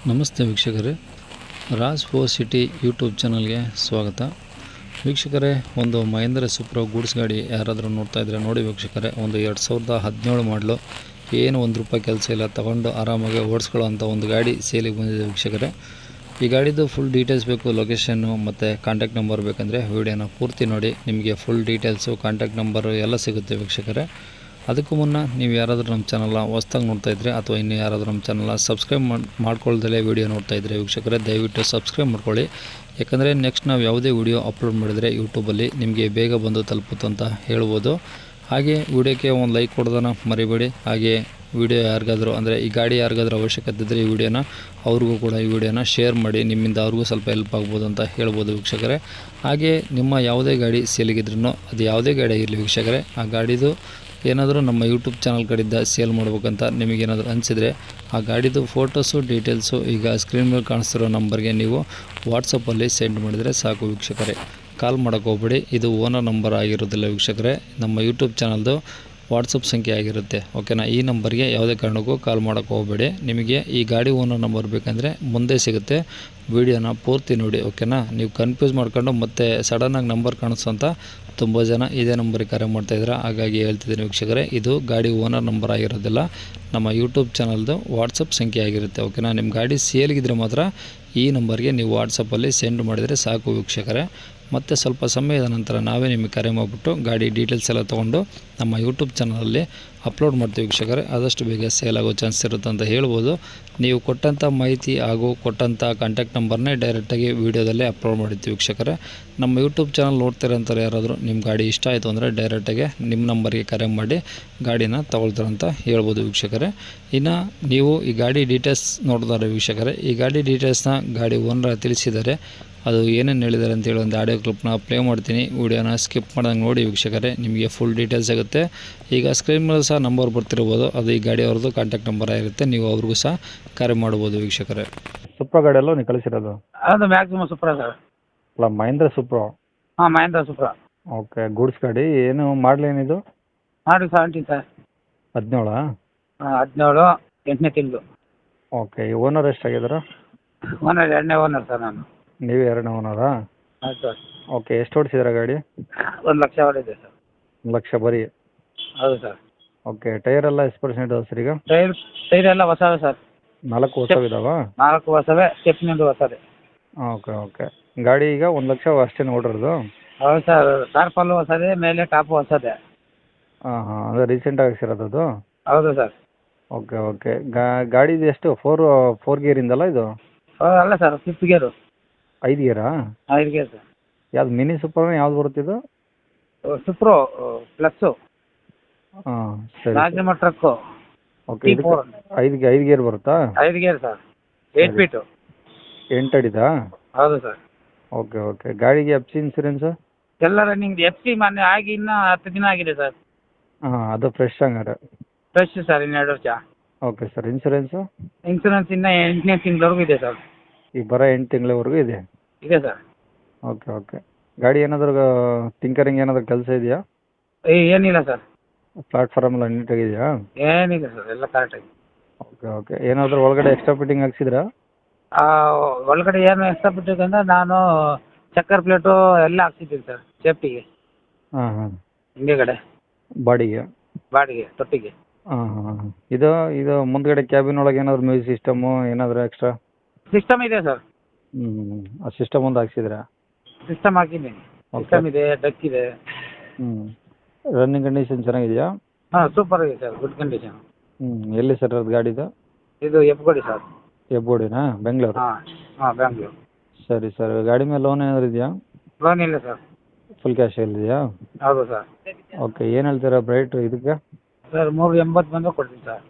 ನಮಸ್ತೆ ವೀಕ್ಷಕರೇ, Raj four city YouTube ಚಾನಲ್ಗೆ ಸ್ವಾಗತ. ವೀಕ್ಷಕರೇ, ಒಂದು ಮಹೇಂದ್ರ ಸುಪ್ರೋ ಗೂಡ್ಸ್ ಗಾಡಿ ಯಾರಾದರೂ ನೋಡ್ತಾ ಇದ್ದರೆ ನೋಡಿ ವೀಕ್ಷಕರೇ. ಒಂದು 2017 ಮಾಡಲು, ಏನು ₹1 ಕೆಲಸ ಇಲ್ಲ, ತಗೊಂಡು ಆರಾಮಾಗಿ ಓಡಿಸ್ಕೊಳ್ಳೋ ಅಂಥ ಒಂದು ಗಾಡಿ ಸೇಲಿಗೆ ಬಂದಿದೆ ವೀಕ್ಷಕರೇ. ಈ ಗಾಡಿದು ಫುಲ್ ಡೀಟೇಲ್ಸ್ ಬೇಕು, ಲೊಕೇಶನ್ನು ಮತ್ತು ಕಾಂಟ್ಯಾಕ್ಟ್ ನಂಬರ್ ಬೇಕಂದರೆ ವಿಡಿಯೋನ ಪೂರ್ತಿ ನೋಡಿ. ನಿಮಗೆ ಫುಲ್ ಡೀಟೇಲ್ಸು, ಕಾಂಟ್ಯಾಕ್ಟ್ ನಂಬರು ಎಲ್ಲ ಸಿಗುತ್ತೆ ವೀಕ್ಷಕರೇ. ಅದಕ್ಕೂ ಮುನ್ನ ನೀವು ಯಾರಾದರೂ ನಮ್ಮ ಚಾನಲ್ನ ಹೊಸ್ದಾಗಿ ನೋಡ್ತಾ ಇದ್ದರೆ ಅಥವಾ ಇನ್ನು ಯಾರಾದರೂ ನಮ್ಮ ಚಾನಲ್ನ ಸಬ್ಸ್ಕ್ರೈಬ್ ಮಾಡ್ಕೊಳ್ದಲೇ ವೀಡಿಯೋ ನೋಡ್ತಾ ಇದ್ದರೆ ವೀಕ್ಷಕರೇ, ದಯವಿಟ್ಟು ಸಬ್ಸ್ಕ್ರೈಬ್ ಮಾಡ್ಕೊಳ್ಳಿ. ಯಾಕಂದರೆ ನೆಕ್ಸ್ಟ್ ನಾವು ಯಾವುದೇ ವೀಡಿಯೋ ಅಪ್ಲೋಡ್ ಮಾಡಿದರೆ ಯೂಟ್ಯೂಬಲ್ಲಿ ನಿಮಗೆ ಬೇಗ ಬಂದು ತಲುಪುತ್ತೆ ಅಂತ ಹೇಳ್ಬೋದು. ಹಾಗೆ ವೀಡಿಯೋಕ್ಕೆ ಒಂದು ಲೈಕ್ ಕೊಡೋದನ್ನು ಮರಿಬೇಡಿ. ಹಾಗೆ ವಿಡಿಯೋ ಯಾರಿಗಾದರೂ ಅಂದರೆ ಈ ಗಾಡಿ ಯಾರಿಗಾದ್ರೂ ಅವಶ್ಯಕತೆ ಇದ್ದರೆ ಈ ವಿಡಿಯೋನ ಅವ್ರಿಗೂ ಕೂಡ ಈ ವಿಡಿಯೋನ ಶೇರ್ ಮಾಡಿ, ನಿಮ್ಮಿಂದ ಅವ್ರಿಗೂ ಸ್ವಲ್ಪ ಹೆಲ್ಪ್ ಆಗ್ಬೋದು ಅಂತ ಹೇಳ್ಬೋದು ವೀಕ್ಷಕರೇ. ಹಾಗೆ ನಿಮ್ಮ ಯಾವುದೇ ಗಾಡಿ ಸೇಲಿಗಿದ್ರೂ ಅದು ಯಾವುದೇ ಗಾಡಿ ಆಗಿರಲಿ ವೀಕ್ಷಕರೇ, ಆ ಗಾಡಿದು ಏನಾದರೂ ನಮ್ಮ ಯೂಟ್ಯೂಬ್ ಚಾನಲ್ ಕಡೆಯಿಂದ ಸೇಲ್ ಮಾಡ್ಬೇಕಂತ ನಿಮಗೇನಾದರೂ ಅನಿಸಿದರೆ ಆ ಗಾಡಿದು ಫೋಟೋಸು ಡೀಟೇಲ್ಸು ಈಗ ಸ್ಕ್ರೀನ್ ಮೇಲೆ ಕಾಣಿಸ್ತಿರೋ ನಂಬರ್ಗೆ ನೀವು ವಾಟ್ಸಪ್ಪಲ್ಲಿ ಸೆಂಡ್ ಮಾಡಿದರೆ ಸಾಕು ವೀಕ್ಷಕರೇ. ಕಾಲ್ ಮಾಡೋಕ್ಕೆ ಹೋಗ್ಬೇಡಿ, ಇದು ಓನರ್ ನಂಬರ್ ಆಗಿರೋದಿಲ್ಲ ವೀಕ್ಷಕರೇ, ನಮ್ಮ ಯೂಟ್ಯೂಬ್ ಚಾನಲ್ದು ವಾಟ್ಸಪ್ ಸಂಖ್ಯೆ ಆಗಿರುತ್ತೆ. ಓಕೆನಾ, ಈ ನಂಬರ್ಗೆ ಯಾವುದೇ ಕಾರಣಕ್ಕೂ ಕಾಲ್ ಮಾಡೋಕ್ಕೆ ಹೋಗಬೇಡಿ. ನಿಮಗೆ ಈ ಗಾಡಿ ಓನರ್ ನಂಬರ್ ಬೇಕಂದರೆ ಮುಂದೆ ಸಿಗುತ್ತೆ, ವಿಡಿಯೋನ ಪೂರ್ತಿ ನೋಡಿ. ಓಕೆನಾ, ನೀವು ಕನ್ಫ್ಯೂಸ್ ಮಾಡ್ಕೊಂಡು ಮತ್ತೆ ಸಡನ್ನಾಗಿ ನಂಬರ್ ಕಾಣಿಸೋಂಥ ತುಂಬ ಜನ ಇದೇ ನಂಬರಿಗೆ ಕರೆ ಮಾಡ್ತಾಯಿದ್ರೆ, ಹಾಗಾಗಿ ಹೇಳ್ತಿದ್ದೀನಿ ವೀಕ್ಷಕರೇ, ಇದು ಗಾಡಿ ಓನರ್ ನಂಬರ್ ಆಗಿರೋದಿಲ್ಲ, ನಮ್ಮ ಯೂಟ್ಯೂಬ್ ಚಾನಲ್ದು ವಾಟ್ಸಪ್ ಸಂಖ್ಯೆ ಆಗಿರುತ್ತೆ. ಓಕೆನಾ, ನಿಮ್ಮ ಗಾಡಿ ಸೇಲ್ಗಿದ್ರೆ ಮಾತ್ರ ಈ ನಂಬರ್ಗೆ ನೀವು ವಾಟ್ಸಪ್ಪಲ್ಲಿ ಸೆಂಡ್ ಮಾಡಿದರೆ ಸಾಕು ವೀಕ್ಷಕರೇ. ಮತ್ತು ಸ್ವಲ್ಪ ಸಮಯದ ನಂತರ ನಾವೇ ನಿಮಗೆ ಕರೆ ಮಾಡಿಬಿಟ್ಟು ಗಾಡಿ ಡೀಟೇಲ್ಸ್ ಎಲ್ಲ ತೊಗೊಂಡು ನಮ್ಮ ಯೂಟ್ಯೂಬ್ ಚಾನಲಲ್ಲಿ ಅಪ್ಲೋಡ್ ಮಾಡ್ತೀವಿ ವೀಕ್ಷಕರೇ. ಆದಷ್ಟು ಬೇಗ ಸೇಲ್ ಆಗೋ ಚಾನ್ಸ್ ಇರುತ್ತೆ ಅಂತ ಹೇಳ್ಬೋದು. ನೀವು ಕೊಟ್ಟಂಥ ಮಾಹಿತಿ ಹಾಗೂ ಕೊಟ್ಟಂಥ ಕಾಂಟ್ಯಾಕ್ಟ್ ನಂಬರ್ನೇ ಡೈರೆಕ್ಟಾಗಿ ವೀಡಿಯೋದಲ್ಲೇ ಅಪ್ಲೋಡ್ ಮಾಡಿರ್ತೀವಿ ವೀಕ್ಷಕರೇ. ನಮ್ಮ ಯೂಟ್ಯೂಬ್ ಚಾನಲ್ ನೋಡ್ತಿರೋಂಥವ್ರು ಯಾರಾದರೂ ನಿಮ್ಮ ಗಾಡಿ ಇಷ್ಟ ಆಯಿತು ಅಂದರೆ ಡೈರೆಕ್ಟಾಗಿ ನಿಮ್ಮ ನಂಬರ್ಗೆ ಕರೆ ಮಾಡಿ ಗಾಡಿನ ತೊಗೊಳ್ತಾರಂತ ಹೇಳ್ಬೋದು ವೀಕ್ಷಕರೇ. ಇನ್ನು ನೀವು ಈ ಗಾಡಿ ಡೀಟೇಲ್ಸ್ ನೋಡಿದಾರೆ ವೀಕ್ಷಕರೇ, ಈ ಗಾಡಿ ಡೀಟೇಲ್ಸ್ನ ಗಾಡಿ ಓನರ್ ತಿಳಿಸಿದ್ದಾರೆ. ಅದು ಏನೇನು ಹೇಳಿದ್ದಾರೆ ಅಂತೇಳಿ ಒಂದು ಆಡಿಯೋ ಕ್ಲಿಪ್ನ ಪ್ಲೇ ಮಾಡ್ತೀನಿ, ವಿಡಿಯೋನ ಸ್ಕಿಪ್ ಮಾಡ್ದಂಗೆ ನೋಡಿ ವೀಕ್ಷಕರೇ, ನಿಮಗೆ ಫುಲ್ ಡೀಟೇಲ್ಸ್ ಆಗುತ್ತೆ. ಈಗ ಸ್ಕ್ರೀನ್ ಮೇಲೆ ಸಹ ನಂಬರ್ ಬರ್ತಿರ್ಬೋದು, ಅದು ಈ ಗಾಡಿ ಅವ್ರದ್ದು ಕಾಂಟ್ಯಾಕ್ಟ್ ನಂಬರ್ ಆಗಿರುತ್ತೆ, ನೀವು ಅವ್ರಿಗೂ ಸಹ ಕರೆ ಮಾಡ್ಬೋದು ವೀಕ್ಷಕರೇ. ಸುಪ್ರೋ ಗಾಡಿಯಲ್ಲೂ ನೀವು ಕಳಿಸಿರೋದು? ಅದು ಮ್ಯಾಕ್ಸಿಮಮ್ ಸುಪ್ರಾ ಸರ್. ಅಲ್ಲ, ಮಹೇಂದ್ರ ಸುಪ್ರೋ. ಹಾಂ, ಮಹೇಂದ್ರ ಸುಪ್ರಾ. ಓಕೆ, ಗೂಡ್ಸ್ ಗಾಡಿ. ಏನು ಮಾಡಲಿ ಏನಿದು? ಮಾಡಿ 17 ಸರ್. 17? ಹಾಂ, 17 8ನೇ ತಿಂಗಳು. ಓಕೆ, ಓನರ್ ಎಷ್ಟಾಗಿದ್ದಾರೆ? ಓನರ್ 2ನೇ ಓನರ್ ಸರ್ ನಾನು. ನೀವೇ 2ನೇ ಓನರಾ? ಆಯ್ತು ಸರ್. ಓಕೆ, ಎಷ್ಟು ಓಡಿಸಿದ್ರೆ ಗಾಡಿ? 1 ಲಕ್ಷ ಹೊಡಿದೆ ಸರ್. 1 ಲಕ್ಷ ಬರೀ? ಹೌದು ಸರ್. ಓಕೆ, ಟೈರ್ ಎಲ್ಲ ಎಷ್ಟು ಪರ್ಸೆಂಟ್ ಸರ್ ಈಗ? ಟೈರ್ ಎಲ್ಲ ಹೊಸವೆ ಸರ್. 4 ಹೊಸವಿದಾವ? 4 ಹೊಸವೆ, ಸ್ಟೆಪ್ನಿಂದು ಹೊಸದೆ. ಓಕೆ ಓಕೆ, ಗಾಡಿ ಈಗ 1 ಲಕ್ಷ ಅಷ್ಟೇ ಓಡಿರೋದು? ಹೌದು ಸರ್, ಟಾರ್ಪಲ್ಲು ಹೊಸದೆ, ಮೇಲೆ ಟಾಪು ಹೊಸದೆ. ಹಾಂ ಹಾಂ, ಅಂದರೆ ರೀಸೆಂಟಾಗಿ ಹಾಕ್ಸಿರೋದು ಅದು? ಹೌದು ಸರ್. ಓಕೆ ಓಕೆ, ಗಾಡಿದು ಎಷ್ಟು ಫೋರ್ ಗೇರಿಂದಲ್ಲ ಇದು? ಅಲ್ಲ ಸರ್, 5th ಗೇರು. 5 ಗೇರಾ? 5 ಗೇರ್ ಸರ್. ಯಾವ್ದು ಮಿನಿ ಸೂಪರ್ ಯಾವ್ದು ಬರುತ್ತಿದ್ದು? ಸುಪ್ರೋ ಪ್ಲಸ್ಸು. ಹಾಂ ಸರಿ. ರಾಜಮ ಟ್ರಕ್ಕು. ಓಕೆ, ಇದಕ್ಕೆ 5 ಗೇರ್ ಬರುತ್ತಾ? 5 ಗೇರ್ ಸರ್, 8 ಫೀಟು. 8 ಅಡಿದಾ? ಹೌದು ಸರ್. ಓಕೆ ಓಕೆ, ಗಾಡಿಗೆ ಎಫ್ ಸಿ ಇನ್ಸೂರೆನ್ಸು? ಎಲ್ಲ ರನ್ನಿಂಗ್. FC ಮೊನ್ನೆ ಆಗಿ ಇನ್ನೂ 10 ದಿನ ಆಗಿದೆ ಸರ್. ಹಾಂ, ಅದು ಫ್ರೆಶ್ ಹಂಗಾರೆ? ಫ್ರೆಶ್ ಸರ್, ಇನ್ನು 2 ವರ್ಷ. Okay sir, insurance? ಇನ್ಸೂರೆನ್ಸ್ ಇನ್ನು 8ನೇ ತಿಂಗಳವರೆಗೂ ಇದೆ ಸರ್. ಈಗ ಬರೋ 8 ತಿಂಗಳವರೆಗೂ ಇದೆ? ಇದೆ ಸರ್. ಓಕೆ ಓಕೆ, ಗಾಡಿ ಏನಾದರೂ ಟಿಂಕರಿಂಗ್ ಏನಾದರೂ ಕೆಲಸ ಇದೆಯಾ? ಏನಿಲ್ಲ ಸರ್. ಪ್ಲಾಟ್ಫಾರ್ಮ್ ಎಲ್ಲ ನೀಟಾಗಿದೆಯಾ? ಏನಿಲ್ಲ ಸರ್, ಎಲ್ಲ ಕರೆಕ್ಟಾಗಿ. ಓಕೆ ಓಕೆ, ಏನಾದರೂ ಒಳಗಡೆ ಎಕ್ಸ್ಟ್ರಾ ಫಿಟ್ಟಿಂಗ್ ಹಾಕ್ಸಿದ್ರಾ? ಒಳಗಡೆ ಏನು ಎಕ್ಸ್ಟ್ರಾ ಬಿಟ್ಟಿದೆ ನಾನು ಚಕ್ಕರ್ ಪ್ಲೇಟು ಎಲ್ಲ ಹಾಕ್ಸಿದ್ದೀನಿ ಸರ್, ಸೇಫ್ಟಿಗೆ. ಹಾಂ ಹಾಂ, ಹಿಂದೆಗಡೆ ಬಾಡಿಗೆ? ಬಾಡಿಗೆ ತೊಟ್ಟಿಗೆ. ಹಾಂ ಹಾಂ ಹಾಂ, ಇದು ಮುಂದ್ಗಡೆ ಕ್ಯಾಬಿನ್ ಒಳಗೆ ಏನಾದರೂ ಮ್ಯೂಸಿಕ್ ಸಿಸ್ಟಮು ಏನಾದರೂ ಎಕ್ಸ್ಟ್ರಾ? ಸಿಸ್ಟಮ್ ಇದೆ ಸರ್. ಆ ಸಿಸ್ಟಮ್ ಒಂದು ಹಾಕ್ಸಿದ್ರಾ? ಸಿಸ್ಟಮ್ ಹಾಕಿದ್ದೀನಿ. ಸಿಸ್ಟಮ್ ಇದೆ, ಡಕ್ ಇದೆ. ರನ್ನಿಂಗ್ ಕಂಡೀಷನ್ ಚೆನ್ನಾಗಿದೆಯಾ? ಹಾಂ, ಸೂಪರ್ ಇದೆ ಸರ್, ಗುಡ್ ಕಂಡೀಷನ್. ಎಲ್ಲಿ ಸರ್ ಅದು ಗಾಡಿದು? ಇದು ಎಫ್ಗೋಡಿ ಸರ್. ಹೆಬ್ಗೋಡಿನಾ? ಬೆಂಗಳೂರು? ಹಾಂ ಹಾಂ, ಬ್ಯಾಂಗ್ಳೂರು. ಸರಿ ಸರ್, ಗಾಡಿ ಮೇಲೆ ಲೋನ್ ಏನಾದ್ರು ಇದೆಯಾ? ಲೋನ್ ಇಲ್ಲ ಸರ್. ಫುಲ್ ಕ್ಯಾಶ್ ಇದೆಯಾ? ಹೌದು ಸರ್. ಓಕೆ, ಏನು ಹೇಳ್ತೀರಾ ರೇಟ್ ಇದಕ್ಕೆ? ಸರ್ 380 ಬಂದರೆ ಕೊಡ್ತೀನಿ ಸರ್.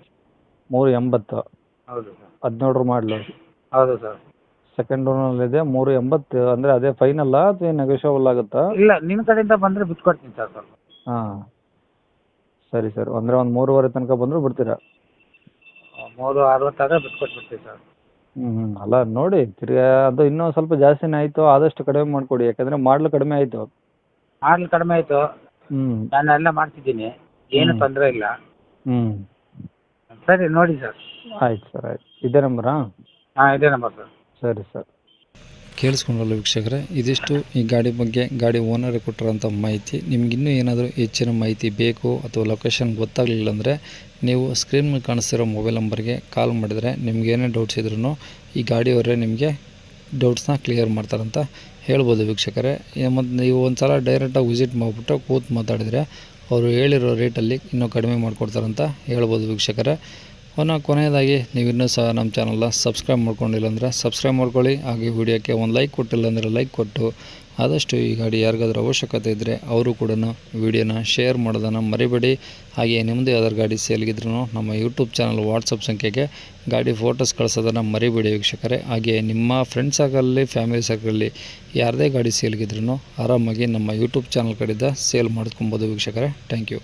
380? ಹೌದು ಸರ್. 17 ಮಾಡಲು? ಹೌದು ಸರ್. ಸೆಕೆಂಡ್ ಓನಲ್ಲಿದೆ, 380 ಅಂದರೆ ಅದೇ ಫೈನಲ್ಲಾ ಅಥವಾ ನೆಗೋಷಿಯಬಲ್ ಆಗುತ್ತಾ? ಇಲ್ಲ, ನಿನ್ನ ಕಡೆಯಿಂದ ಬಂದರೆ ಬಿಟ್ಕೊಡ್ತೀನಿ ಸರ್ ಸ್ವಲ್ಪ. ಹಾಂ ಸರಿ ಸರ್, ಅಂದರೆ ಒಂದು 3.5 ತನಕ ಬಂದರೂ ಬಿಡ್ತೀರಾ? 360 ಆದರೆ ಬಿಟ್ಕೊಟ್ಬಿಡ್ತೀವಿ ಸರ್. ಅಲ್ಲ ನೋಡಿ, ತಿರ್ಗಾ ಅದು ಇನ್ನೂ ಸ್ವಲ್ಪ ಜಾಸ್ತಿನೇ ಆಯಿತು, ಆದಷ್ಟು ಕಡಿಮೆ ಮಾಡಿಕೊಡಿ, ಯಾಕಂದರೆ ಮಾಡಲು ಕಡಿಮೆ ಆಯಿತು. ಮಾಡಲು ಕಡಿಮೆ ಆಯಿತು, ನಾನು ಎಲ್ಲ ಮಾಡ್ತಿದ್ದೀನಿ, ಏನು ತೊಂದರೆ ಇಲ್ಲ. ಸರಿ ನೋಡಿ ಸರ್. ಆಯ್ತು ಸರ್, ಆಯ್ತು. ಇದೇ ನಂಬರಾ? ಹಾಂ ಇದೇ ನಂಬರ್ ಸರ್. ಸರಿ ಸರ್. ಕೇಳಿಸ್ಕೊಂಡ್ರಲ್ಲ ವೀಕ್ಷಕರೇ, ಇದಿಷ್ಟು ಈ ಗಾಡಿ ಬಗ್ಗೆ ಗಾಡಿ ಓನರ್ ಕೊಟ್ಟಿರೋಂಥ ಮಾಹಿತಿ. ನಿಮ್ಗಿನ್ನೂ ಏನಾದರೂ ಹೆಚ್ಚಿನ ಮಾಹಿತಿ ಬೇಕು ಅಥವಾ ಲೊಕೇಶನ್ ಗೊತ್ತಾಗಲಿಲ್ಲ ಅಂದರೆ ನೀವು ಸ್ಕ್ರೀನ್ ಮೇಲೆ ಕಾಣಿಸ್ತಿರೋ ಮೊಬೈಲ್ ನಂಬರ್ಗೆ ಕಾಲ್ ಮಾಡಿದರೆ ನಿಮ್ಗೆ ಏನೇ ಡೌಟ್ಸ್ ಇದ್ರೂ ಈ ಗಾಡಿಯವರೇ ನಿಮಗೆ ಡೌಟ್ಸ್ನ ಕ್ಲಿಯರ್ ಮಾಡ್ತಾರಂತ ಹೇಳ್ಬೋದು ವೀಕ್ಷಕರೇ. ಮತ್ತು ನೀವು ಒಂದು ಸಲ ಡೈರೆಕ್ಟಾಗಿ ವಿಸಿಟ್ ಮಾಡಿಬಿಟ್ಟು ಕೂತು ಮಾತಾಡಿದರೆ ಅವರು ಹೇಳಿರೋ ರೇಟಲ್ಲಿ ಇನ್ನೂ ಕಡಿಮೆ ಮಾಡಿಕೊಡ್ತಾರಂತ ಹೇಳ್ಬೋದು ವೀಕ್ಷಕರೇ. ಕೊನೆಯದಾಗಿ ನೀವು ಇನ್ನೂ ಸಹ ನಮ್ಮ ಚಾನಲ್ನ ಸಬ್ಸ್ಕ್ರೈಬ್ ಮಾಡ್ಕೊಂಡಿಲ್ಲ ಅಂದರೆ ಸಬ್ಸ್ಕ್ರೈಬ್ ಮಾಡ್ಕೊಳ್ಳಿ. ಹಾಗೆ ವಿಡಿಯೋಕ್ಕೆ ಒಂದು ಲೈಕ್ ಕೊಟ್ಟಿಲ್ಲ ಅಂದರೆ ಲೈಕ್ ಕೊಟ್ಟು ಆದಷ್ಟು ಈ ಗಾಡಿ ಯಾರಿಗಾದ್ರೂ ಅವಶ್ಯಕತೆ ಇದ್ದರೆ ಅವರು ಕೂಡ ವಿಡಿಯೋನ ಶೇರ್ ಮಾಡೋದನ್ನು ಮರಿಬೇಡಿ. ಹಾಗೆ ನಿಮ್ಮದು ಯಾವ್ದಾದ್ರು ಗಾಡಿ ಸೇಲ್ಗಿದ್ರೂ ನಮ್ಮ ಯೂಟ್ಯೂಬ್ ಚಾನಲ್ ವಾಟ್ಸಪ್ ಸಂಖ್ಯೆಗೆ ಗಾಡಿ ಫೋಟೋಸ್ ಕಳಿಸೋದನ್ನು ಮರಿಬೇಡಿ ವೀಕ್ಷಕರೇ. ಹಾಗೆ ನಿಮ್ಮ ಫ್ರೆಂಡ್ಸ್ ಸರ್ಕಲಲ್ಲಿ ಫ್ಯಾಮಿಲಿ ಸರ್ಕಲಲ್ಲಿ ಯಾರದೇ ಗಾಡಿ ಸೇಲ್ಗಿದ್ರೂ ಆರಾಮಾಗಿ ನಮ್ಮ ಯೂಟ್ಯೂಬ್ ಚಾನಲ್ ಕಡೆಯಿಂದ ಸೇಲ್ ಮಾಡ್ಕೊಬೋದು ವೀಕ್ಷಕರೇ. Thank you.